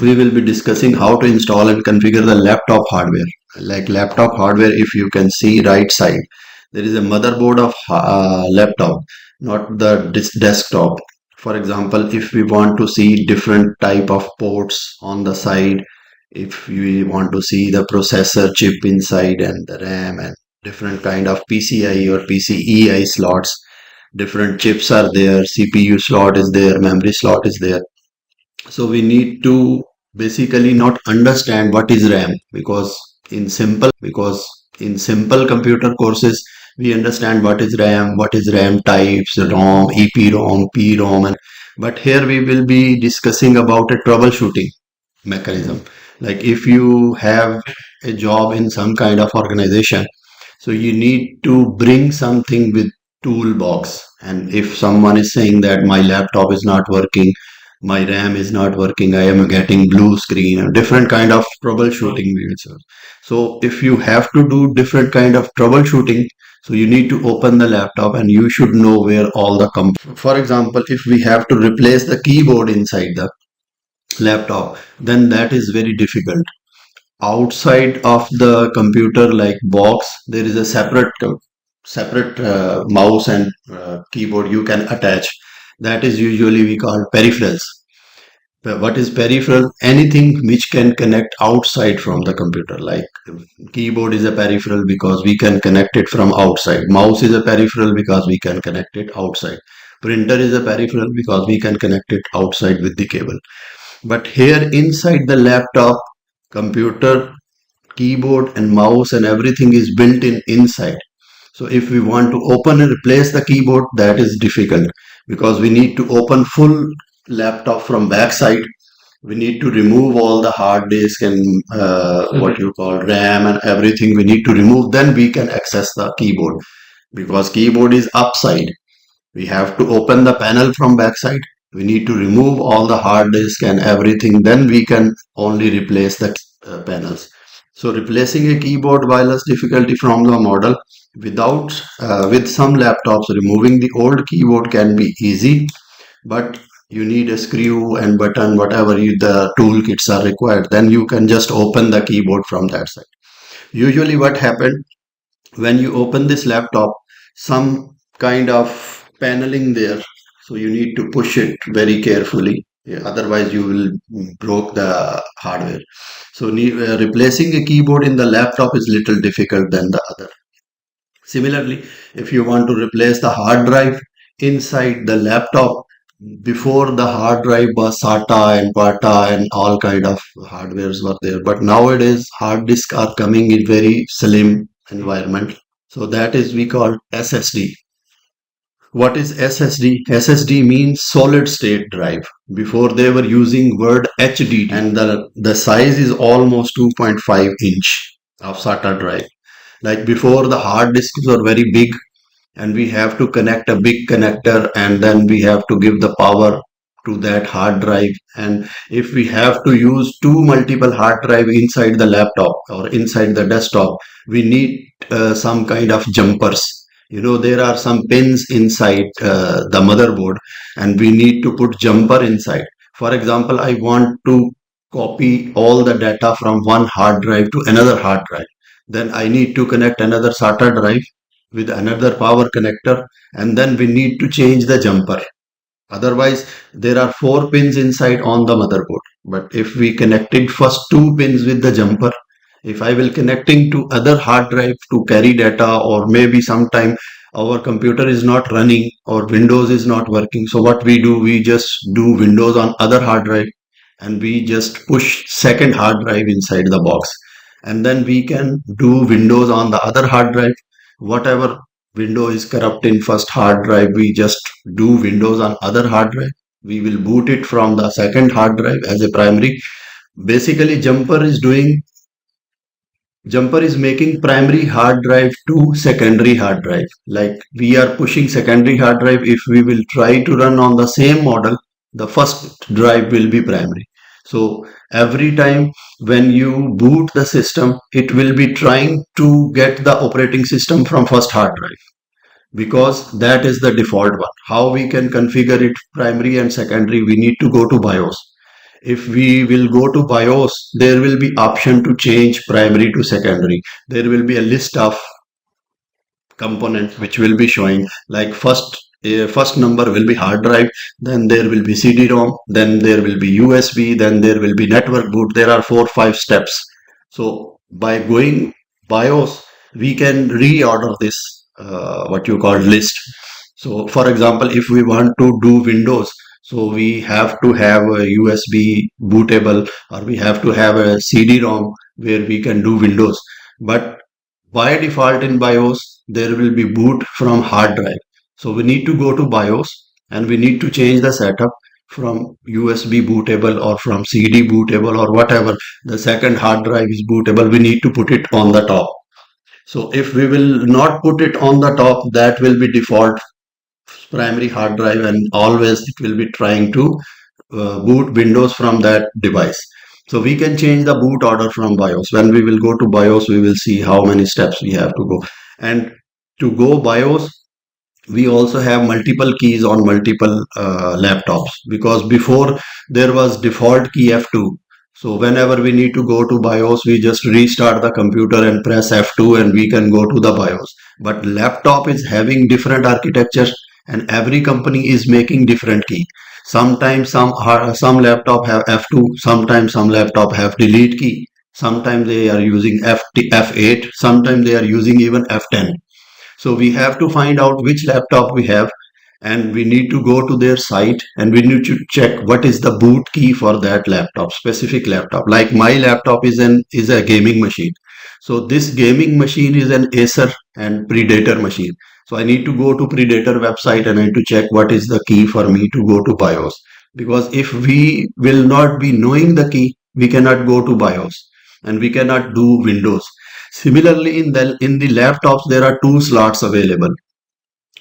we will be discussing how to install and configure the laptop hardware. Like laptop hardware, if you can see right side, there is a motherboard of laptop, not the desktop. For example, if we want to see different type of ports on the side, if we want to see the processor chip inside and the RAM and different kind of PCI or PCEI slots, different chips are there, CPU slot is there, memory slot is there. So we need to basically not understand what is RAM, because in simple computer courses we understand what is RAM, what is RAM types, ROM, EPROM, PROM, and but here we will be discussing about a troubleshooting mechanism. Like if you have a job in some kind of organization, so you need to bring something with toolbox. And if someone is saying that my laptop is not working, my RAM is not working, I am getting blue screen, and different kind of troubleshooting we will serve. So if you have to do different kind of troubleshooting, so you need to open the laptop and you should know where all the for example, if we have to replace the keyboard inside the laptop, then that is very difficult. Outside of the computer like box, there is a separate mouse and keyboard you can attach. That is usually we call peripherals. But what is peripheral? Anything which can connect outside from the computer. Like keyboard is a peripheral because we can connect it from outside. Mouse is a peripheral because we can connect it outside. Printer is a peripheral because we can connect it outside with the cable. But here inside the laptop, computer, keyboard and mouse and everything is built in inside. So if we want to open and replace the keyboard, that is difficult because we need to open full laptop from backside. We need to remove all the hard disk and what you call RAM and everything we need to remove. Then we can access the keyboard because keyboard is upside. We have to open the panel from backside. We need to remove all the hard disk and everything. Then we can only replace the panels. So replacing a keyboard wireless difficulty from the model without with some laptops, removing the old keyboard can be easy, but you need a screw and button, whatever the toolkits are required. Then you can just open the keyboard from that side. Usually what happened when you open this laptop, some kind of paneling there, so you need to push it very carefully. Yeah, otherwise you will broke the hardware. So replacing a keyboard in the laptop is little difficult than the other. Similarly, if you want to replace the hard drive inside the laptop, before the hard drive was SATA and PATA and all kind of hardwares were there, but nowadays hard disks are coming in very slim environment. So that is we call SSD. What is SSD? SSD means solid state drive. Before they were using word HDD, and the size is almost 2.5 inch of SATA drive. Like before, the hard disks were very big and we have to connect a big connector and then we have to give the power to that hard drive. And if we have to use two multiple hard drive inside the laptop or inside the desktop, we need some kind of jumpers. There are some pins inside the motherboard and we need to put jumper inside. For example, I want to copy all the data from one hard drive to another hard drive. Then I need to connect another SATA drive with another power connector, and then we need to change the jumper. Otherwise, there are 4 pins inside on the motherboard. But if we connected first 2 pins with the jumper, if I will connecting to other hard drive to carry data, or maybe sometime our computer is not running or Windows is not working. So what we do, we just do Windows on other hard drive and we just push second hard drive inside the box. And then we can do Windows on the other hard drive. Whatever window is corrupt in first hard drive, we just do Windows on other hard drive. We will boot it from the second hard drive as a primary. Basically, jumper is making primary hard drive to secondary hard drive. Like we are pushing secondary hard drive. If we will try to run on the same model, the first drive will be primary. So every time when you boot the system, it will be trying to get the operating system from first hard drive, because that is the default one. How we can configure it primary and secondary? We need to go to BIOS. If we will go to BIOS, there will be option to change primary to secondary. There will be a list of components which will be showing, like first number will be hard drive, then there will be CD-ROM, then there will be USB, then there will be network boot. There are 4 5 steps. So by going BIOS, we can reorder this what you call list. So for example, if we want to do Windows, so we have to have a USB bootable, or we have to have a CD-ROM where we can do Windows. But by default in BIOS, there will be boot from hard drive. So we need to go to BIOS and we need to change the setup from USB bootable or from CD bootable or whatever. The second hard drive is bootable. We need to put it on the top. So if we will not put it on the top, that will be default primary hard drive, and always it will be trying to boot Windows from that device. So we can change the boot order from BIOS. When we will go to BIOS, we will see how many steps we have to go. And to go BIOS, we also have multiple keys on multiple laptops, because before there was default key F2. So whenever we need to go to BIOS, we just restart the computer and press F2 and we can go to the BIOS. But laptop is having different architectures, and every company is making different key. Sometimes some laptop have F2, sometimes some laptop have delete key, sometimes they are using F8, sometimes they are using even F10. So we have to find out which laptop we have, and we need to go to their site and we need to check what is the boot key for that laptop, specific laptop. Like my laptop is a gaming machine. So this gaming machine is an Acer and Predator machine. So I need to go to Predator website and I need to check what is the key for me to go to BIOS. Because if we will not be knowing the key, we cannot go to BIOS and we cannot do Windows. Similarly, in the laptops, there are two slots available.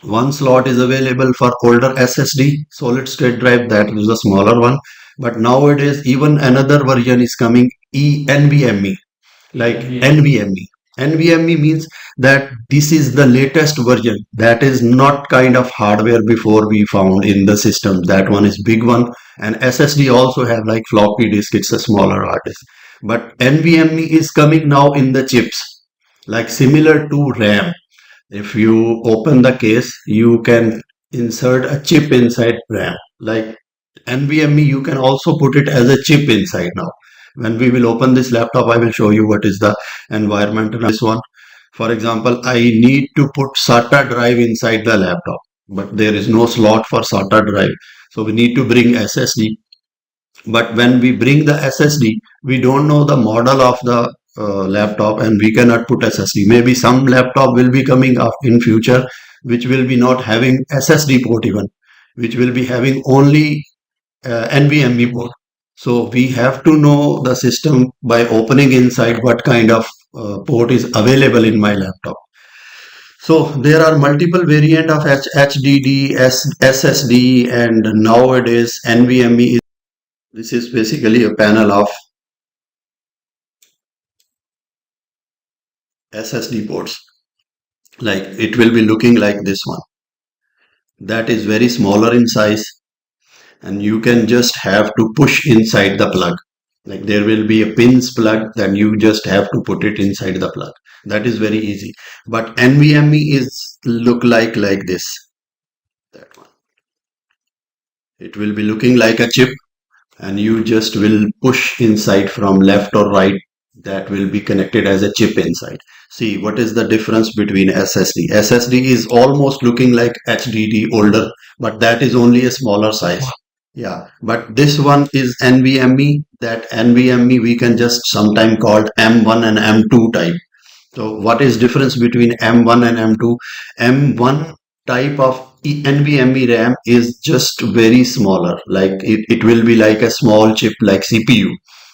One slot is available for older SSD, solid state drive, that is the smaller one. But nowadays, even another version is coming, NVMe, like NVMe. NVMe means that this is the latest version. That is not kind of hardware before we found in the system. That one is big one. And SSD also have like floppy disk. It's a smaller hard disk. But NVMe is coming now in the chips, like similar to RAM. If you open the case, you can insert a chip inside RAM. Like NVMe, you can also put it as a chip inside now. When we will open this laptop, I will show you what is the environment of this one. For example, I need to put SATA drive inside the laptop, but there is no slot for SATA drive. So we need to bring SSD. But when we bring the SSD, we don't know the model of the laptop and we cannot put SSD. Maybe some laptop will be coming up in future which will be not having SSD port even, which will be having only NVMe port. So we have to know the system by opening inside what kind of port is available in my laptop. So there are multiple variant of HDD, SSD, and nowadays NVMe. This is basically a panel of SSD ports. Like it will be looking like this one. That is very smaller in size, and you can just have to push inside the plug. Like there will be a pins plug, then you just have to put it inside the plug. That is very easy. But NVMe is look like this. That one. It will be looking like a chip, and you just will push inside from left or right. That will be connected as a chip inside. See what is the difference between SSD. SSD is almost looking like HDD older, but that is only a smaller size. Yeah, but this one is NVMe. That NVMe we can just sometime called M1 and M2 type. So what is difference between M1 and M2? M1 type of NVMe RAM is just very smaller, like it will be like a small chip like CPU.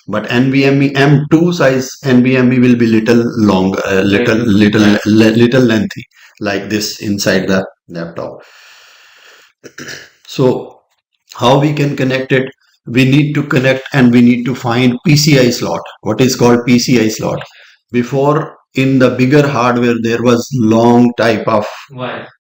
But NVMe M2 size NVMe will be little long, little lengthy, like this inside the laptop. So how we can connect it? We need to connect and we need to find PCI slot. What is called PCI slot? Before, in the bigger hardware, there was long type of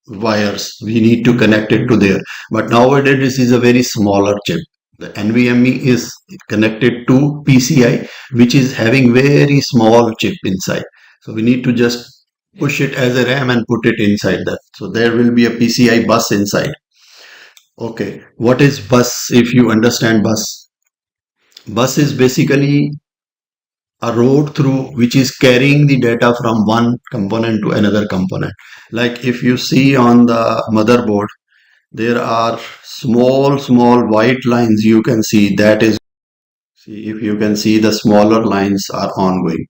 wires. We need to connect it to there. But nowadays this is a very smaller chip. The NVMe is connected to PCI, which is having very small chip inside. So we need to just push it as a RAM and put it inside that. So there will be a PCI bus inside. Okay, what is bus? If you understand bus, bus is basically a road through which is carrying the data from one component to another component. Like if you see on the motherboard, there are small white lines you can see. That is, see, if you can see, the smaller lines are ongoing.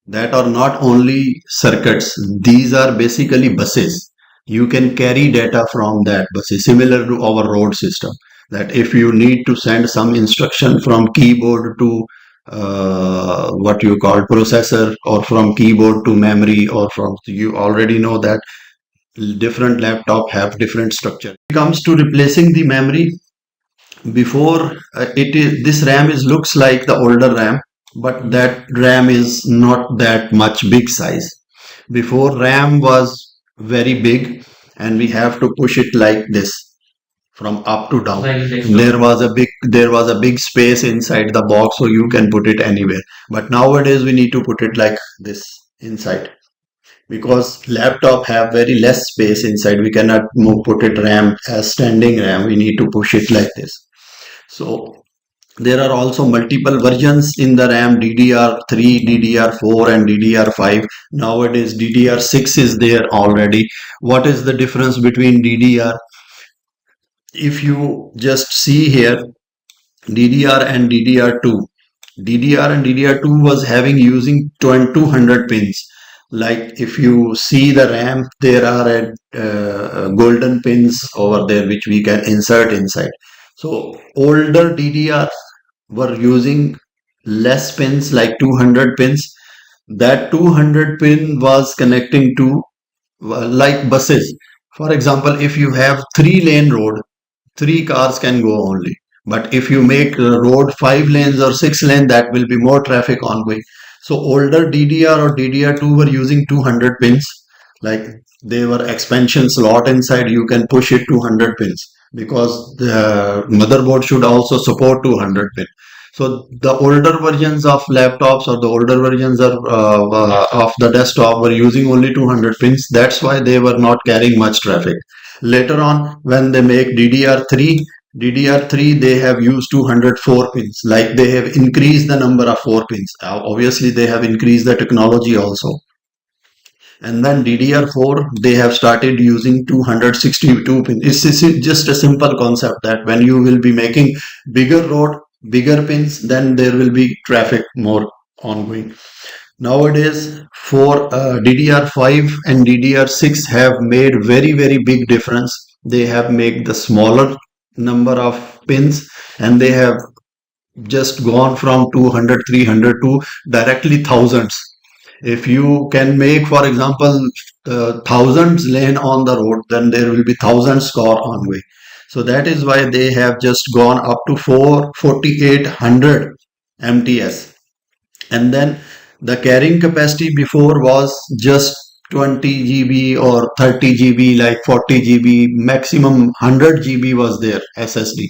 That are not only circuits, these are basically buses. You can carry data from that buses, similar to our road system. That if you need to send some instruction from keyboard to what you call processor, or from keyboard to memory, or from, you already know that different laptop have different structure. When it comes to replacing the memory, before it is, this RAM is looks like the older RAM, but that RAM is not that much big size. Before, RAM was very big and we have to push it like this from up to down. There was a big space inside the box, so you can put it anywhere. But nowadays we need to put it like this inside, because laptop have very less space inside. We cannot put it RAM as standing RAM. We need to push it like this. So there are also multiple versions in the RAM: DDR3, DDR4, and DDR5. Nowadays DDR6 is there already. What is the difference between DDR? If you just see here, DDR and DDR2. DDR and DDR2 was having using 200 pins. Like if you see the RAM, there are golden pins over there which we can insert inside. So older DDR were using less pins, like 200 pins. That 200 pin was connecting to like buses. For example, if you have 3-lane road, 3 cars can go only. But if you make a road 5 lanes or 6 lane, that will be more traffic ongoing. So older DDR or DDR2 were using 200 pins. Like they were expansion slot inside, you can push it 200 pins, because the motherboard should also support 200 pin. So the older versions of laptops, or the older versions of the desktop, were using only 200 pins. That's why they were not carrying much traffic. Later on, when they make DDR3, they have used 204 pins. Like they have increased the number of 4 pins. Obviously, they have increased the technology also. And then DDR4, they have started using 262 pins. It's just a simple concept that when you will be making bigger road, bigger pins, then there will be traffic more ongoing. Nowadays, for DDR5 and DDR6 have made very big difference. They have made the smaller number of pins, and they have just gone from 200, 300 to directly thousands. If you can make, for example, thousands lane on the road, then there will be thousands car on way. So that is why they have just gone up to 4800 MTS. And then the carrying capacity before was just 20 GB or 30 GB, like 40 GB, maximum 100 GB was there SSD,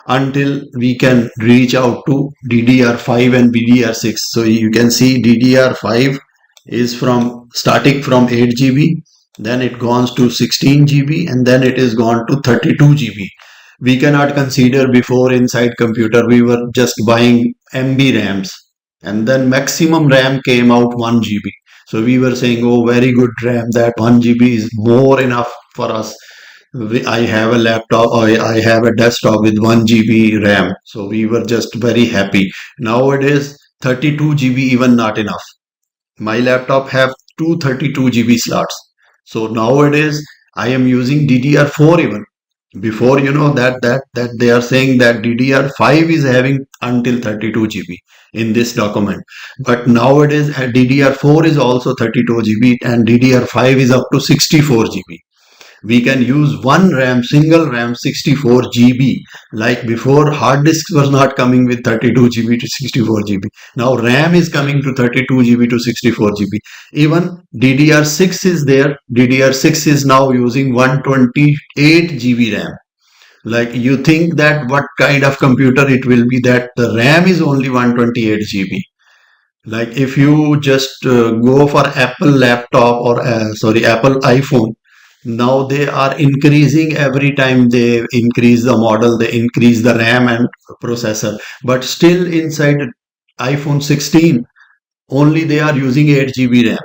until we can reach out to DDR5 and DDR6. So you can see DDR5 is from starting from 8 GB, then it goes to 16 GB, and then it is gone to 32 GB. We cannot consider before inside computer we were just buying MB RAMs, and then maximum RAM came out 1 GB. So we were saying, oh, very good RAM, that 1 GB is more enough for us. I have a laptop, or I have a desktop with 1 GB RAM. So we were just very happy. Nowadays, 32 GB even not enough. My laptop have 232 GB slots. So nowadays, I am using DDR4 even. Before, that they are saying that DDR5 is having until 32 GB in this document. But nowadays, DDR4 is also 32 GB and DDR5 is up to 64 GB. We can use one RAM, single RAM, 64 GB. Like before, hard disks was not coming with 32 GB to 64 GB. Now RAM is coming to 32 GB to 64 GB. Even DDR6 is there. DDR6 is now using 128 GB RAM. Like you think that what kind of computer it will be, that the RAM is only 128 GB. Like if you just go for Apple laptop or sorry, Apple iPhone, now they are increasing every time they increase the model, they increase the RAM and processor. But still inside iPhone 16, only they are using 8 GB RAM.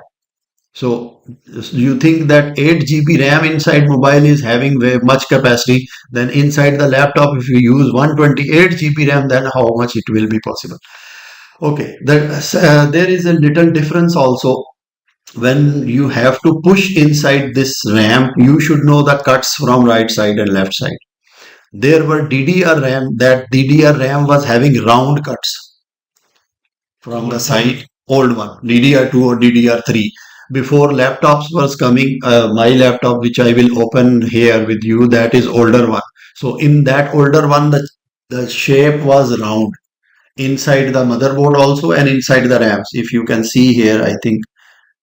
So you think that 8 GB RAM inside mobile is having very much capacity, then inside the laptop, if you use 128 GB RAM, then how much it will be possible? Okay, there is a little difference also. When you have to push inside this RAM, you should know the cuts from right side and left side. There were DDR RAM, that DDR RAM was having round cuts from the side, old one, DDR2 or DDR3. Before laptops was coming, my laptop, which I will open here with you, that is older one. So in that older one, the shape was round inside the motherboard also and inside the RAMs. If you can see here, I think,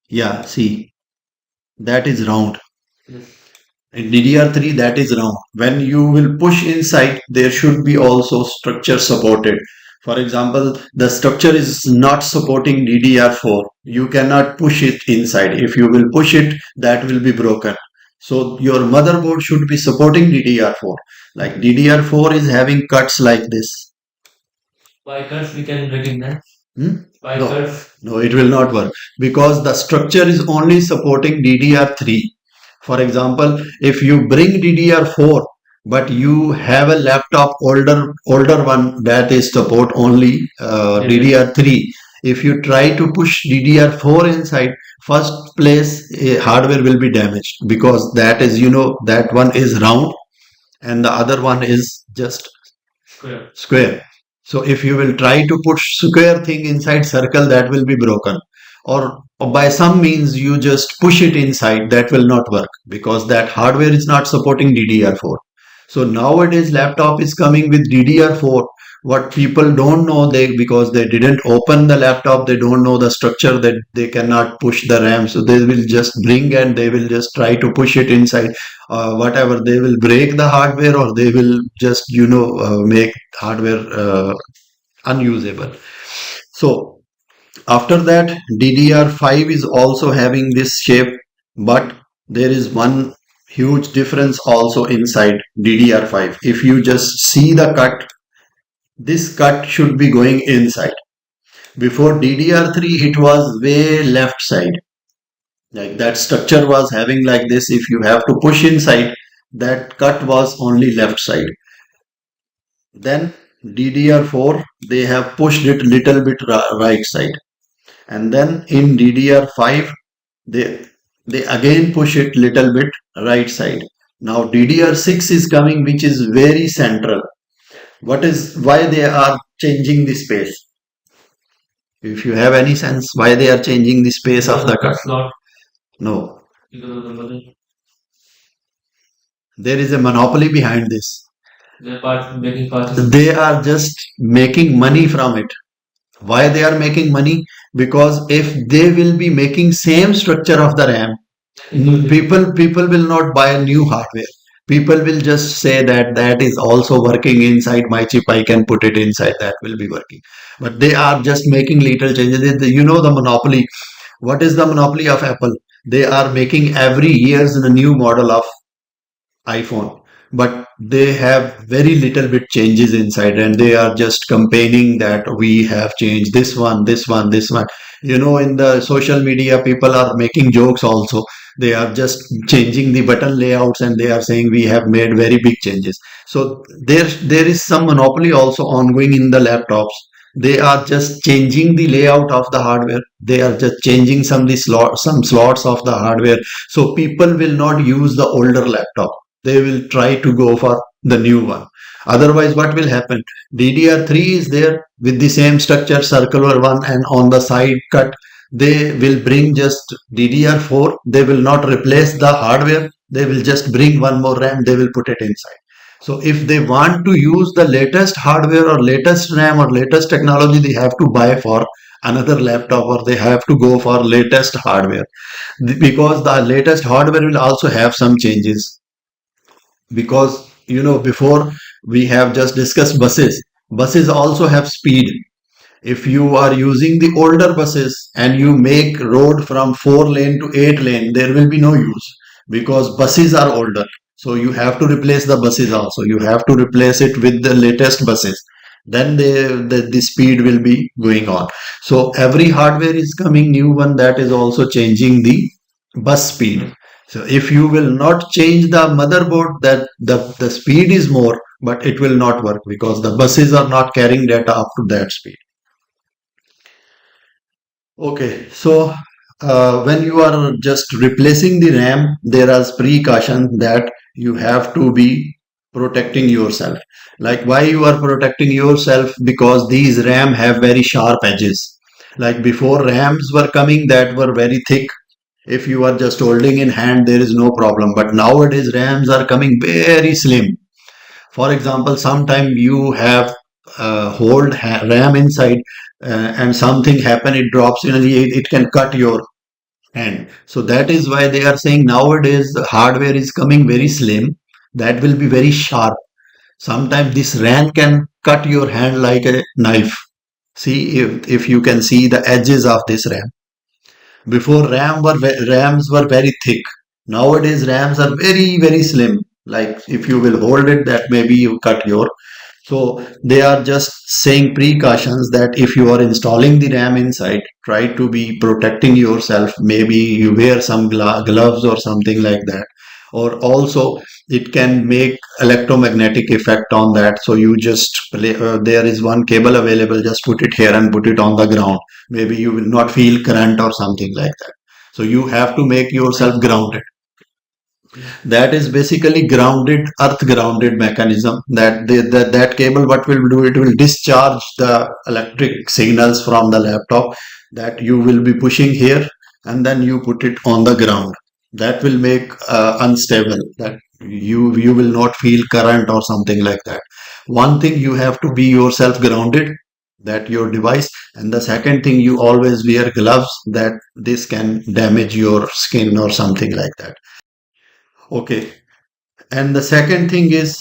yeah, see, that is round. In DDR3, that is round. When you will push inside, there should be also structure supported. For example, the structure is not supporting DDR4. You cannot push it inside. If you will push it, that will be broken. So your motherboard should be supporting DDR4. Like DDR4 is having cuts like this. By cuts we can recognize. By no, cuts. No, it will not work because the structure is only supporting DDR3. For example, if you bring DDR4, but you have a laptop older one that is support only DDR3. If you try to push DDR4 inside, first place hardware will be damaged because that is, that one is round and the other one is just square. So if you will try to put square thing inside circle, that will be broken. Or by some means you just push it inside, that will not work because that hardware is not supporting DDR4. So nowadays laptop is coming with DDR4. What people don't know, they because they didn't open the laptop, they don't know the structure, that they cannot push the RAM. So they will just bring and they will just try to push it inside. Whatever, they will break the hardware or they will just make hardware unusable. So after that, DDR5 is also having this shape, but there is one huge difference also inside DDR5. If you just see the cut, this cut should be going inside. Before DDR3, it was way left side. Like that structure was having like this. If you have to push inside, that cut was only left side. Then DDR4, they have pushed it little bit right side. And then in DDR5, they again push it little bit right side. Now DDR6 is coming, which is very central. Why they are changing the space? If you have any sense why they are changing the space of the cut? No. There is a monopoly behind this. They are just making money from it. Why they are making money? Because if they will be making same structure of the RAM, people will not buy new hardware. People will just say that is also working inside my chip, I can put it inside, that will be working. But they are just making little changes. The monopoly. What is the monopoly of Apple? They are making every year's a new model of iPhone, but they have very little bit changes inside, and they are just complaining that we have changed this one, this one, this one. In the social media, people are making jokes also. They are just changing the button layouts and they are saying we have made very big changes. So there is some monopoly also ongoing in the laptops. They are just changing the layout of the hardware. They are just changing some slots of the hardware. So people will not use the older laptop. They will try to go for the new one. Otherwise, what will happen? DDR3 is there with the same structure, circular one, and on the side cut, they will bring just DDR4. They will not replace the hardware. They will just bring one more RAM. They will put it inside. So if they want to use the latest hardware or latest RAM or latest technology, they have to buy for another laptop or they have to go for latest hardware, because the latest hardware will also have some changes. Because before we have just discussed buses. Buses also have speed. If you are using the older buses and you make road from 4 lane to 8 lane, there will be no use because buses are older. So you have to replace the buses also. You have to replace it with the latest buses. Then the speed will be going on. So every hardware is coming new one that is also changing the bus speed. So if you will not change the motherboard, that the speed is more, but it will not work because the buses are not carrying data up to that speed. Okay, so when you are just replacing the RAM, there are precautions that you have to be protecting yourself. Like why you are protecting yourself? Because these RAM have very sharp edges. Like before RAMs were coming that were very thick. If you are just holding in hand, there is no problem. But nowadays RAMs are coming very slim. For example, sometime you have hold RAM inside and something happen, it drops in, and it can cut your hand. So that is why they are saying nowadays the hardware is coming very slim. That will be very sharp. Sometimes this RAM can cut your hand like a knife. See if you can see the edges of this RAM. Before RAMs were very thick. Nowadays RAMs are very slim. Like if you will hold it, that maybe you cut your. So they are just saying precautions that if you are installing the RAM inside, try to be protecting yourself. Maybe you wear some gloves or something like that. Or also it can make electromagnetic effect on that. So you just there is one cable available. Just put it here and put it on the ground. Maybe you will not feel current or something like that. So you have to make yourself grounded. That is basically grounded, earth grounded mechanism. That cable, what will do, it will discharge the electric signals from the laptop that you will be pushing here, and then you put it on the ground. That will make unstable, that you will not feel current or something like that. One thing, you have to be yourself grounded, that your device. And the second thing, you always wear gloves, that this can damage your skin or something like that. Okay. And the second thing is,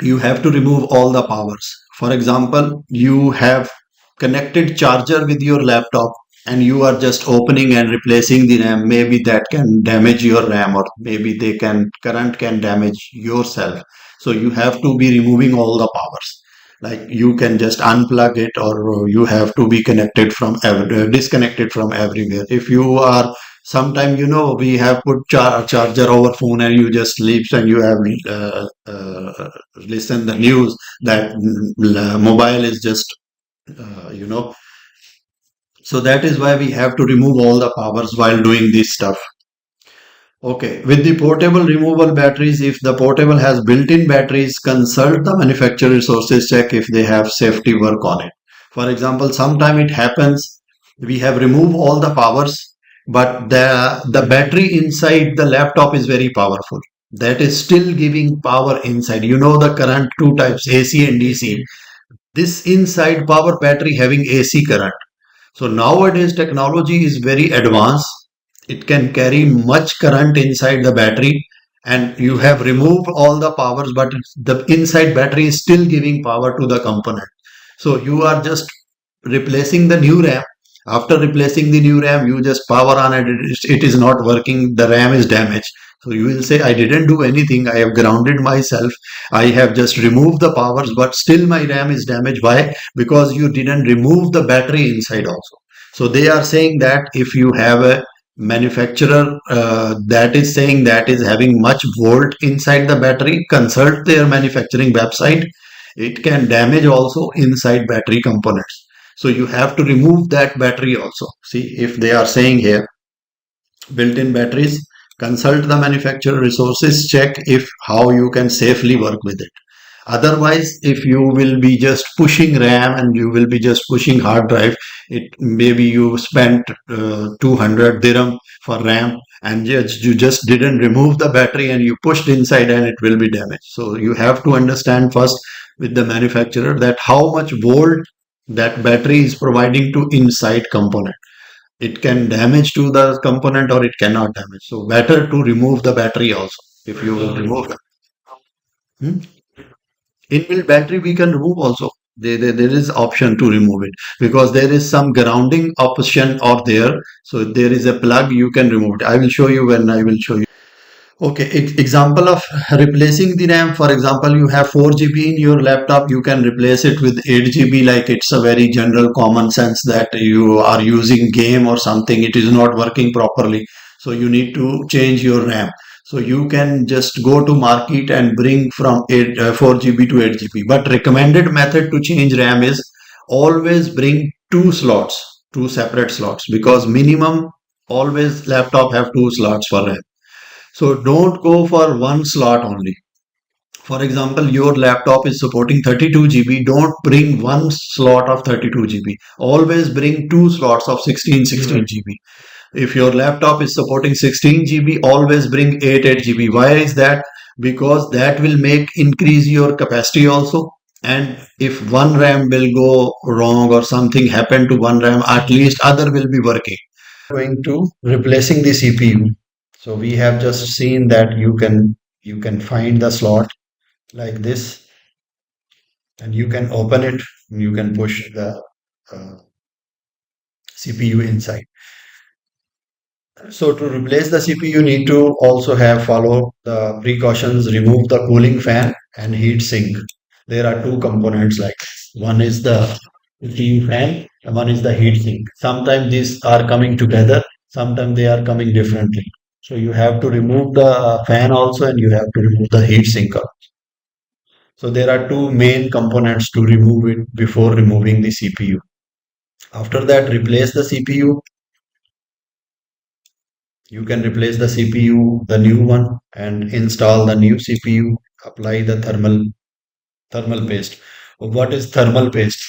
you have to remove all the powers. For example, you have connected charger with your laptop and you are just opening and replacing the RAM. Maybe that can damage your RAM, or maybe current can damage yourself. So you have to be removing all the powers. Like you can just unplug it, or you have to be disconnected from everywhere. If you are, sometime we have put charger over phone and you just sleeps and you have listen the news that mobile is just uh, you know so that is why we have to remove all the powers while doing this stuff. Okay, with the portable removable batteries, if the portable has built-in batteries, consult the manufacturer resources, check if they have safety work on it. For example, sometime it happens, we have removed all the powers, but the battery inside the laptop is very powerful. That is still giving power inside. The current two types, AC and DC. This inside power battery having AC current. So nowadays technology is very advanced. It can carry much current inside the battery, and you have removed all the powers, but the inside battery is still giving power to the component. So you are just replacing the new RAM. After replacing the new RAM, you just power on it. It is not working. The RAM is damaged. So you will say, I didn't do anything. I have grounded myself. I have just removed the powers, but still my RAM is damaged. Why? Because you didn't remove the battery inside also. So they are saying that if you have a manufacturer that is saying that is having much volt inside the battery, consult their manufacturing website. It can damage also inside battery components. So you have to remove that battery also. See, if they are saying here built-in batteries, consult the manufacturer resources, check if how you can safely work with it. Otherwise, if you will be just pushing RAM and you will be just pushing hard drive, it maybe you spent 200 dirham for RAM, and you just didn't remove the battery and you pushed inside, and it will be damaged. So you have to understand first with the manufacturer that how much volt that battery is providing to inside component. It can damage to the component or it cannot damage. So better to remove the battery also if you will remove it. Hmm? Inbuilt battery we can remove also. There is option to remove it because there is some grounding option out there. So there is a plug you can remove it. I will show you when I will show you. Okay, example of replacing the RAM. For example, you have 4 GB in your laptop, you can replace it with 8 GB. Like it's a very general common sense that you are using game or something, it is not working properly. So you need to change your RAM. So you can just go to market and bring from 4 GB to 8 GB. But recommended method to change RAM is always bring two slots, two separate slots, because minimum always laptop have two slots for RAM. So don't go for one slot only. For example, your laptop is supporting 32 GB. Don't bring one slot of 32 GB. Always bring two slots of 16 GB. If your laptop is supporting 16 GB, always bring 8 GB. Why is that? Because that will make increase your capacity also. And if one RAM will go wrong or something happen to one RAM, at least other will be working. Going to replacing the CPU. So we have just seen that you can find the slot like this, and you can open it. You can push the uh, CPU inside. So to replace the CPU, you need to also have follow the precautions. Remove the cooling fan and heat sink. There are two components like one is the CPU fan and one is the heat sink. Sometimes these are coming together. Sometimes they are coming differently. So you have to remove the fan also and you have to remove the heat sink also. So there are two main components to remove it before removing the CPU. After that, replace the CPU. You can replace the CPU, the new one, and install the new CPU. Apply the thermal paste. What is thermal paste?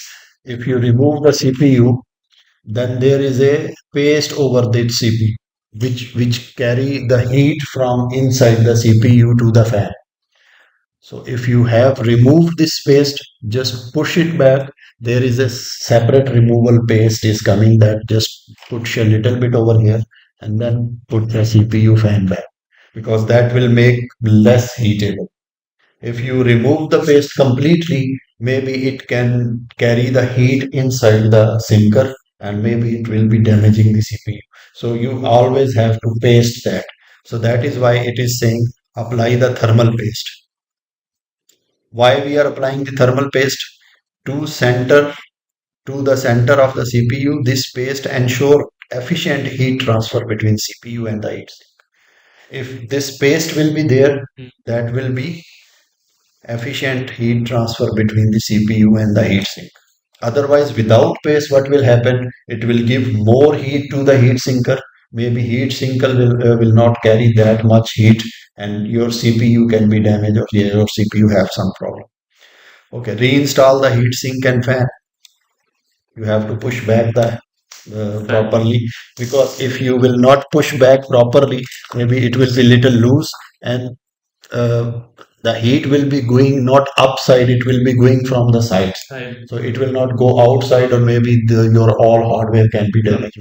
If you remove the CPU, then there is a paste over the CPU, which carry the heat from inside the CPU to the fan. So if you have removed this paste, just push it back. There is a separate removal paste is coming, that just push a little bit over here and then put the CPU fan back, because that will make less heated. If you remove the paste completely, maybe it can carry the heat inside the sinker and maybe it will be damaging the CPU. So you always have to paste that. So that is why it is saying apply the thermal paste. Why we are applying the thermal paste? To center to the center of the CPU, this paste ensure efficient heat transfer between CPU and the heatsink. If this paste will be there, that will be efficient heat transfer between the CPU and the heatsink. Otherwise, without paste, what will happen? It will give more heat to the heat sinker. Maybe heat sinker will not carry that much heat, and your CPU can be damaged or your CPU have some problem. Okay, reinstall the heat sink and fan. You have to push back the properly, because if you will not push back properly, maybe it will be little loose, and uh, the heat will be going not upside, it will be going from the sides. So it will not go outside, or maybe your all hardware can be damaged.